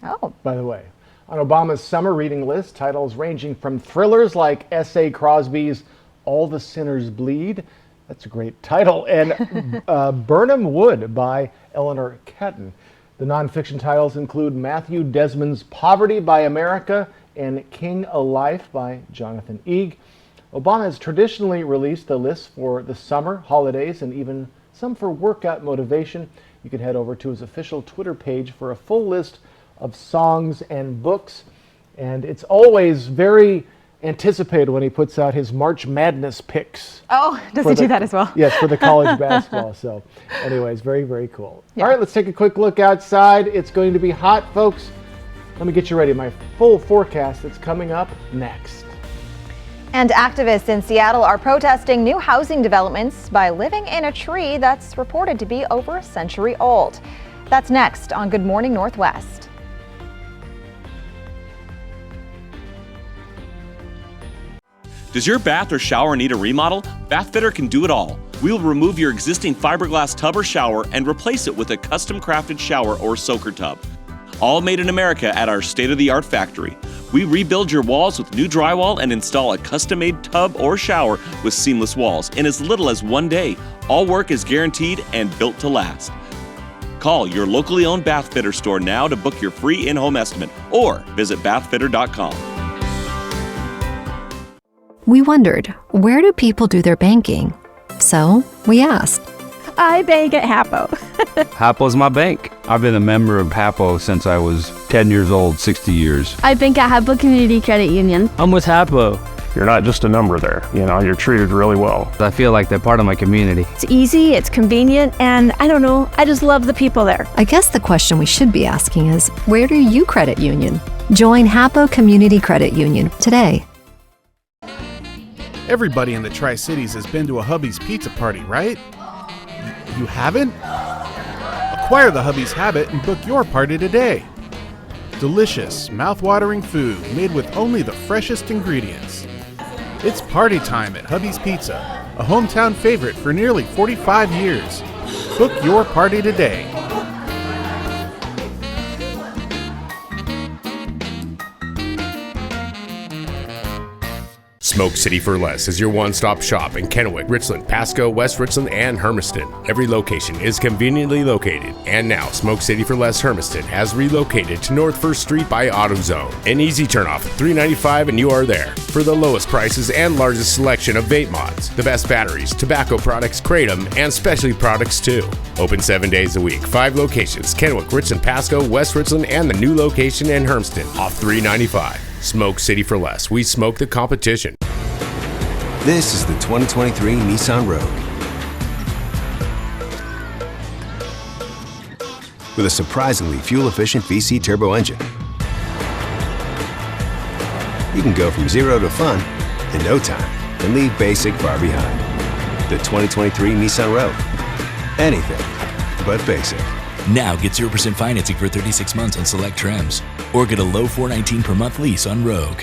Oh. By the way. On Obama's summer reading list, titles ranging from thrillers like S.A. Crosby's All the Sinners Bleed, that's a great title, and Burnham Wood by Eleanor Catton. The nonfiction titles include Matthew Desmond's Poverty by America and King a Life by Jonathan Eag. Obama has traditionally released the list for the summer, holidays, and even some for workout motivation. You can head over to his official Twitter page for a full list of songs and books. And it's always very anticipated when he puts out his March Madness picks. Oh, does he do that as well? Yes, for the college basketball. So anyways, very, very cool. Yeah. All right, let's take a quick look outside. It's going to be hot, folks. Let me get you ready. My full forecast that's coming up next. And activists in Seattle are protesting new housing developments by living in a tree that's reported to be over a century old. That's next on Good Morning Northwest. Does your bath or shower need a remodel? Bathfitter can do it all. We'll remove your existing fiberglass tub or shower and replace it with a custom crafted shower or soaker tub. All made in America at our state-of-the-art factory. We rebuild your walls with new drywall and install a custom-made tub or shower with seamless walls in as little as 1 day. All work is guaranteed and built to last. Call your locally owned Bathfitter store now to book your free in-home estimate or visit bathfitter.com. We wondered, where do people do their banking? So we asked. I bank at Hapo. Hapo's my bank. I've been a member of Hapo since I was 10 years old, 60 years. I bank at Hapo Community Credit Union. I'm with Hapo. You're not just a number there. You know, you're treated really well. I feel like they're part of my community. It's easy, it's convenient, and I don't know, I just love the people there. I guess the question we should be asking is, where do you credit union? Join Hapo Community Credit Union today. Everybody in the Tri-Cities has been to a Hubby's Pizza Party, right? You haven't? Acquire the Hubby's habit and book your party today. Delicious, mouth-watering food made with only the freshest ingredients. It's party time at Hubby's Pizza, a hometown favorite for nearly 45 years. Book your party today. Smoke City for Less is your one-stop shop in Kennewick, Richland, Pasco, West Richland, and Hermiston. Every location is conveniently located. And now, Smoke City for Less Hermiston has relocated to North 1st Street by AutoZone. An easy turnoff, $3.95 and you are there. For the lowest prices and largest selection of vape mods, the best batteries, tobacco products, Kratom, and specialty products too. Open 7 days a week, 5 locations, Kennewick, Richland, Pasco, West Richland, and the new location in Hermiston, off $3.95. Smoke City for Less. We smoke the competition. This is the 2023 Nissan Rogue. With a surprisingly fuel-efficient VC turbo engine, you can go from 0 to fun in no time and leave basic far behind. The 2023 Nissan Rogue. Anything but basic. Now get 0% financing for 36 months on select trims. Or get a low $419 per month lease on Rogue.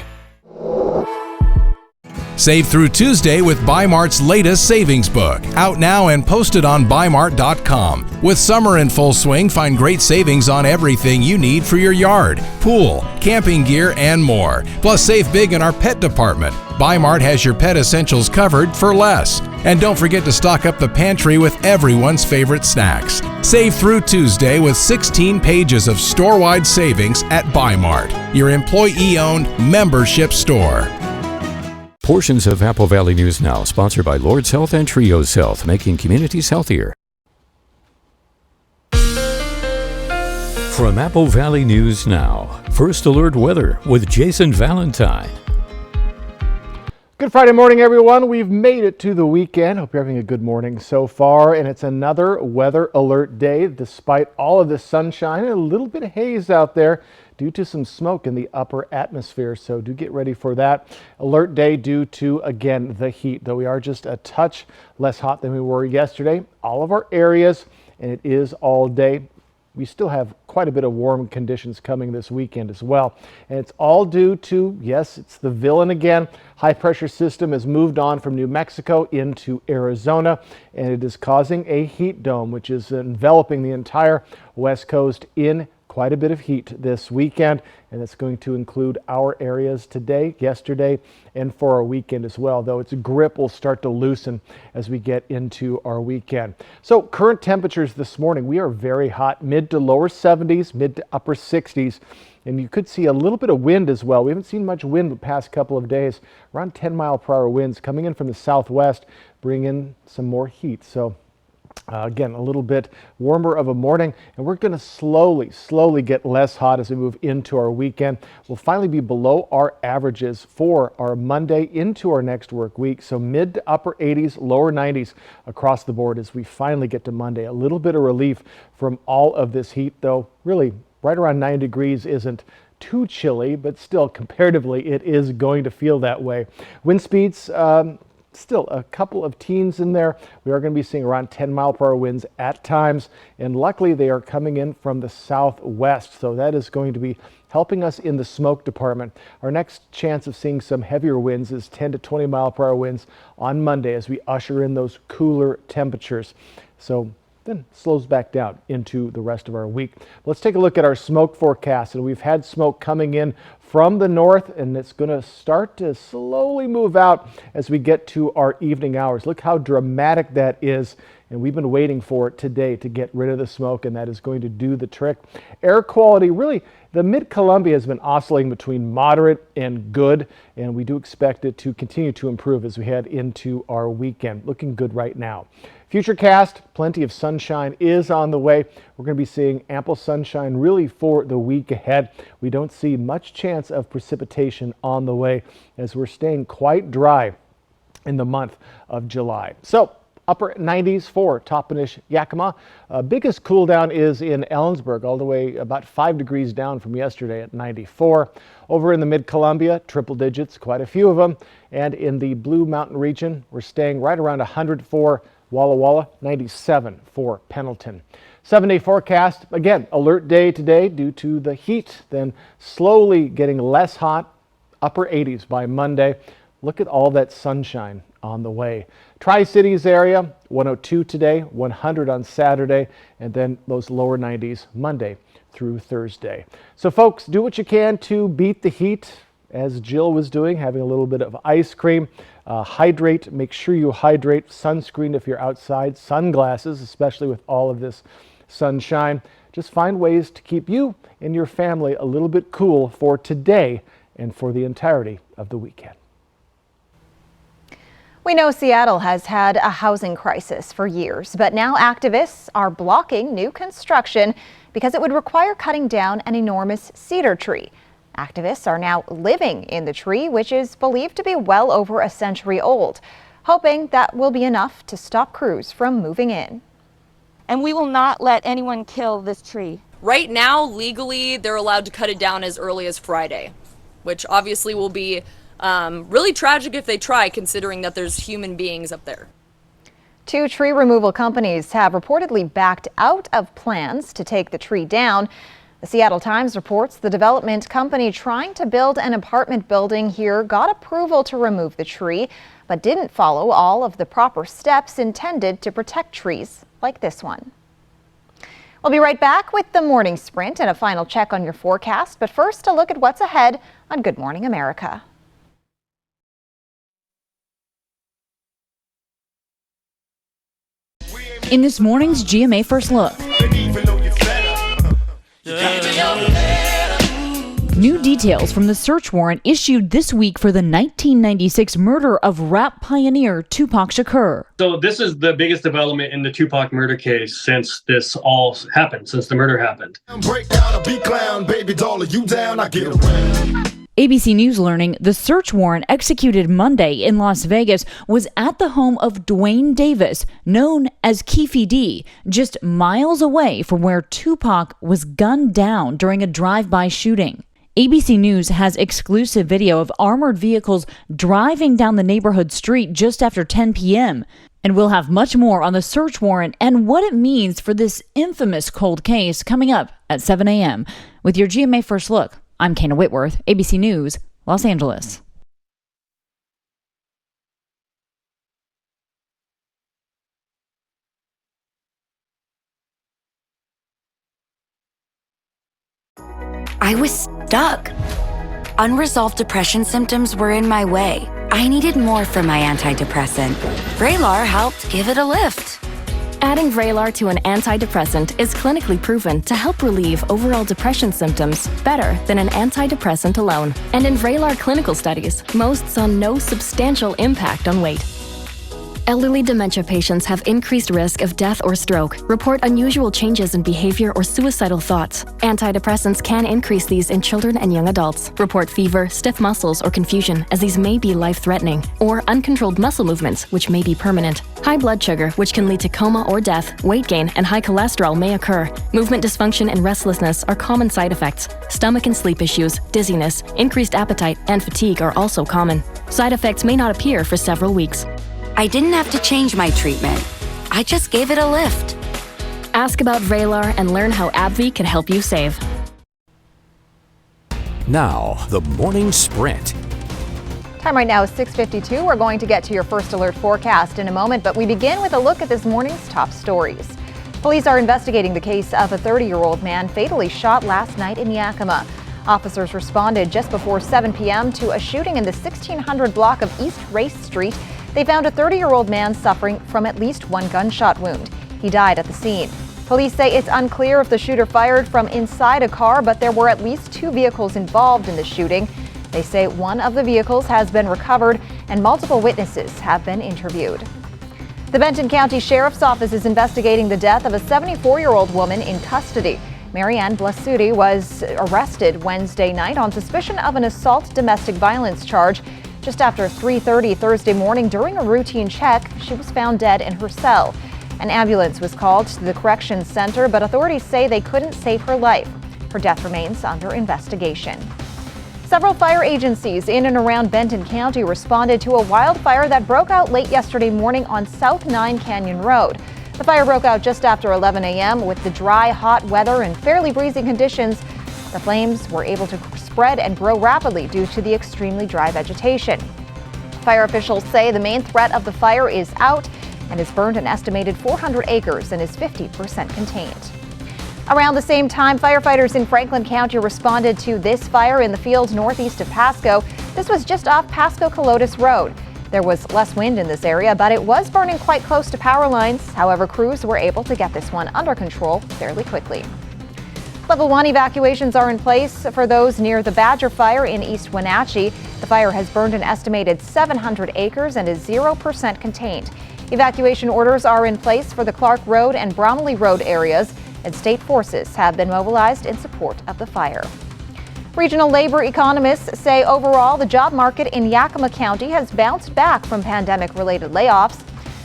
Save through Tuesday with Bi-Mart's latest savings book. Out now and posted on Bi-Mart.com. With summer in full swing, find great savings on everything you need for your yard, pool, camping gear, and more. Plus, save big in our pet department. Bi-Mart has your pet essentials covered for less. And don't forget to stock up the pantry with everyone's favorite snacks. Save through Tuesday with 16 pages of store-wide savings at Bi-Mart, your employee-owned membership store. Portions of Apple Valley News Now, sponsored by Lord's Health and Trios Health, making communities healthier. From Apple Valley News Now, First Alert Weather with Jason Valentine. Good Friday morning, everyone. We've made it to the weekend. Hope you're having a good morning so far. And it's another weather alert day, despite all of the sunshine and a little bit of haze out there due to some smoke in the upper atmosphere. So do get ready for that. Alert day due to, again, the heat, though we are just a touch less hot than we were yesterday. All of our areas, and it is all day. We still have quite a bit of warm conditions coming this weekend as well. And it's all due to, yes, it's the villain again. High pressure system has moved on from New Mexico into Arizona, and it is causing a heat dome, which is enveloping the entire West Coast in quite a bit of heat this weekend, and it's going to include our areas today, yesterday, and for our weekend as well, though its grip will start to loosen as we get into our weekend. So current temperatures this morning, we are very hot, mid to lower 70s, mid to upper 60s, and you could see a little bit of wind as well. We haven't seen much wind the past couple of days, around 10-mile-per-hour winds coming in from the southwest, bring in some more heat. So again, a little bit warmer of a morning, and we're going to slowly get less hot as we move into our weekend. We'll finally be below our averages for our Monday into our next work week. So mid to upper 80s, lower 90s across the board as we finally get to Monday. A little bit of relief from all of this heat, though really right around 9 degrees isn't too chilly, but still comparatively it is going to feel that way. Wind speeds, still a couple of teens in there. We are going to be seeing around 10-mile-per-hour winds at times, and luckily they are coming in from the southwest, so that is going to be helping us in the smoke department. Our next chance of seeing some heavier winds is 10 to 20-mile-per-hour winds on Monday as we usher in those cooler temperatures. So then slows back down into the rest of our week. Let's take a look at our smoke forecast, and we've had smoke coming in from the north, and it's going to start to slowly move out as we get to our evening hours. Look how dramatic that is and we've been waiting for it today to get rid of the smoke, and that is going to do the trick. Air quality, really, the Mid-Columbia has been oscillating between moderate and good, and we do expect it to continue to improve as we head into our weekend. Looking good right now. Futurecast, plenty of sunshine is on the way. We're going to be seeing ample sunshine really for the week ahead. We don't see much chance of precipitation on the way as we're staying quite dry in the month of July. So upper 90s for Toppenish, Yakima. Biggest cool down is in Ellensburg, all the way about 5 degrees down from yesterday at 94. Over in the Mid-Columbia, triple digits, quite a few of them. And in the Blue Mountain region, we're staying right around 100 for Walla Walla, 97 for Pendleton. 7-day forecast, again, alert day today due to the heat, then slowly getting less hot, upper 80s by Monday. Look at all that sunshine on the way. Tri-Cities area, 102 today, 100 on Saturday, and then those lower 90s Monday through Thursday. So folks, do what you can to beat the heat, as Jill was doing, having a little bit of ice cream. Hydrate, make sure you hydrate. Sunscreen if you're outside, sunglasses, especially with all of this sunshine. Just find ways to keep you and your family a little bit cool for today and for the entirety of the weekend. We know Seattle has had a housing crisis for years, but now activists are blocking new construction because it would require cutting down an enormous cedar tree. Activists are now living in the tree, which is believed to be well over a century old, hoping that will be enough to stop crews from moving in. And we will not let anyone kill this tree. Right now, legally, they're allowed to cut it down as early as Friday, which obviously will be really tragic if they try, considering that there's human beings up there. 2 tree removal companies have reportedly backed out of plans to take the tree down. The Seattle Times reports the development company trying to build an apartment building here got approval to remove the tree, but didn't follow all of the proper steps intended to protect trees like this one. We'll be right back with the morning sprint and a final check on your forecast, but first a look at what's ahead on Good Morning America. In this morning's GMA First Look. New details from the search warrant issued this week for the 1996 murder of rap pioneer Tupac Shakur. So this is the biggest development in the Tupac murder case since this all happened, since the murder happened. ABC News learning the search warrant executed Monday in Las Vegas was at the home of Dwayne Davis, known as Keefe D, just miles away from where Tupac was gunned down during a drive-by shooting. ABC News has exclusive video of armored vehicles driving down the neighborhood street just after 10 p.m. And we'll have much more on the search warrant and what it means for this infamous cold case coming up at 7 a.m. With your GMA First Look, I'm Kana Whitworth, ABC News, Los Angeles. I was stuck. Unresolved depression symptoms were in my way. I needed more from my antidepressant. Vraylar helped give it a lift. Adding Vraylar to an antidepressant is clinically proven to help relieve overall depression symptoms better than an antidepressant alone. And in Vraylar clinical studies, most saw no substantial impact on weight. Elderly dementia patients have increased risk of death or stroke, report unusual changes in behavior or suicidal thoughts. Antidepressants can increase these in children and young adults, report fever, stiff muscles, or confusion, as these may be life-threatening, or uncontrolled muscle movements, which may be permanent. High blood sugar, which can lead to coma or death, weight gain, and high cholesterol may occur. Movement dysfunction and restlessness are common side effects. Stomach and sleep issues, dizziness, increased appetite, and fatigue are also common. Side effects may not appear for several weeks. I didn't have to change my treatment. I just gave it a lift. Ask about Vraylar and learn how AbbVie can help you save. Now, the morning sprint. Time right now is 6:52. We're going to get to your first alert forecast in a moment, but we begin with a look at this morning's top stories. Police are investigating the case of a 30-year-old man fatally shot last night in Yakima. Officers responded just before 7 p.m. to a shooting in the 1600 block of East Race Street. They found a 30-year-old man suffering from at least one gunshot wound. He died at the scene. Police say it's unclear if the shooter fired from inside a car, but there were at least 2 vehicles involved in the shooting. They say one of the vehicles has been recovered and multiple witnesses have been interviewed. The Benton County Sheriff's Office is investigating the death of a 74-year-old woman in custody. Marianne Blasutti was arrested Wednesday night on suspicion of an assault domestic violence charge. Just after 3:30 Thursday morning, during a routine check, she was found dead in her cell. An ambulance was called to the corrections center, but authorities say they couldn't save her life. Her death remains under investigation. Several fire agencies in and around Benton County responded to a wildfire that broke out late yesterday morning on South 9 Canyon Road. The fire broke out just after 11 a.m. with the dry, hot weather and fairly breezy conditions. The flames were able to spread and grow rapidly due to the extremely dry vegetation. Fire officials say the main threat of the fire is out and has burned an estimated 400 acres and is 50% contained. Around the same time, firefighters in Franklin County responded to this fire in the field northeast of Pasco. This was just off Pasco-Colotis Road. There was less wind in this area, but it was burning quite close to power lines. However, crews were able to get this one under control fairly quickly. Level 1 evacuations are in place for those near the Badger Fire in East Wenatchee. The fire has burned an estimated 700 acres and is 0% contained. Evacuation orders are in place for the Clark Road and Bromley Road areas, and state forces have been mobilized in support of the fire. Regional labor economists say overall the job market in Yakima County has bounced back from pandemic-related layoffs.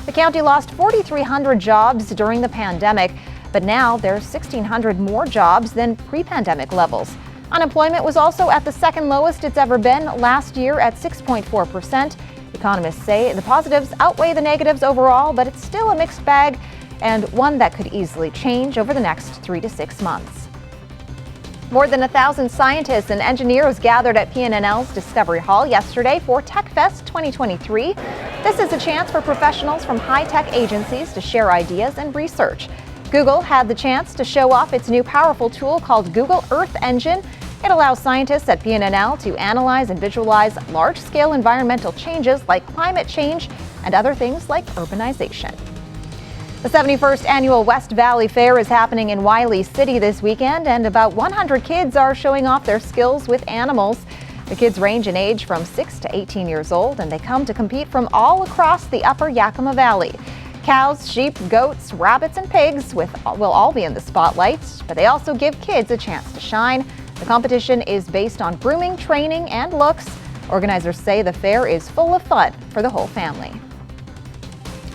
The county lost 4,300 jobs during the pandemic, but now there's 1,600 more jobs than pre-pandemic levels. Unemployment was also at the second lowest it's ever been last year at 6.4%. Economists say the positives outweigh the negatives overall, but it's still a mixed bag and one that could easily change over the next 3 to 6 months. More than 1,000 scientists and engineers gathered at PNNL's Discovery Hall yesterday for TechFest 2023. This is a chance for professionals from high-tech agencies to share ideas and research. Google had the chance to show off its new powerful tool called Google Earth Engine. It allows scientists at PNNL to analyze and visualize large-scale environmental changes like climate change and other things like urbanization. The 71st Annual West Valley Fair is happening in Wiley City this weekend, and about 100 kids are showing off their skills with animals. The kids range in age from 6 to 18 years old, and they come to compete from all across the upper Yakima Valley. Cows, sheep, goats, rabbits, and pigs will all be in the spotlight, but they also give kids a chance to shine. The competition is based on grooming, training, and looks. Organizers say the fair is full of fun for the whole family.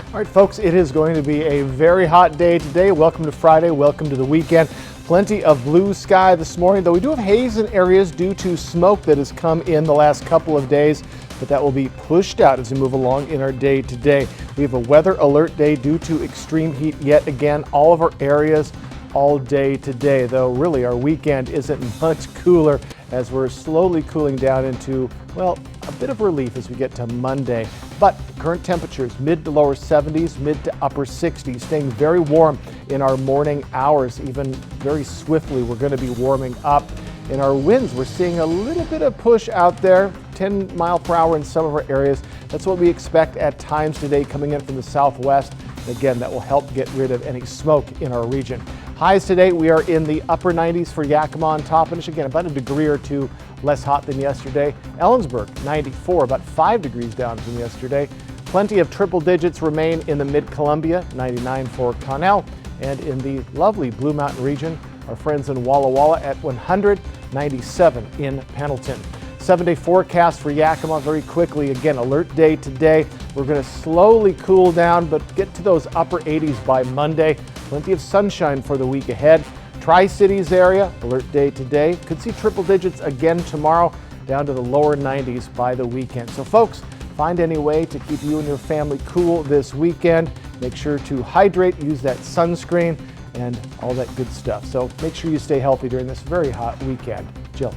All right, folks, it is going to be a very hot day today. Welcome to Friday. Welcome to the weekend. Plenty of blue sky this morning, though we do have haze in areas due to smoke that has come in the last couple of days, but that will be pushed out as we move along in our day today. We have a weather alert day due to extreme heat yet again. All of our areas all day today, though really our weekend isn't much cooler as we're slowly cooling down into, well, a bit of relief as we get to Monday. But current temperatures mid to lower 70s, mid to upper 60s, staying very warm in our morning hours. Even very swiftly, we're going to be warming up. In our winds, we're seeing a little bit of push out there, 10 mile per hour in some of our areas. That's what we expect at times today coming in from the southwest. And again, that will help get rid of any smoke in our region. Highs today, we are in the upper 90s for Yakima and Toppenish. Again, about a degree or two less hot than yesterday. Ellensburg, 94, about 5 degrees down from yesterday. Plenty of triple digits remain in the mid-Columbia, 99 for Connell. And in the lovely Blue Mountain region, our friends in Walla Walla at 100, 97 in Pendleton. 7-day forecast for Yakima very quickly. Again, alert day today. We're going to slowly cool down, but get to those upper 80s by Monday. Plenty of sunshine for the week ahead. Tri-Cities area, alert day today. Could see triple digits again tomorrow, down to the lower 90s by the weekend. So folks, find any way to keep you and your family cool this weekend. Make sure to hydrate, use that sunscreen, and all that good stuff. So make sure you stay healthy during this very hot weekend. Jill.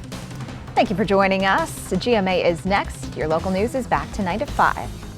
Thank you for joining us. GMA is next. Your local news is back tonight at 5.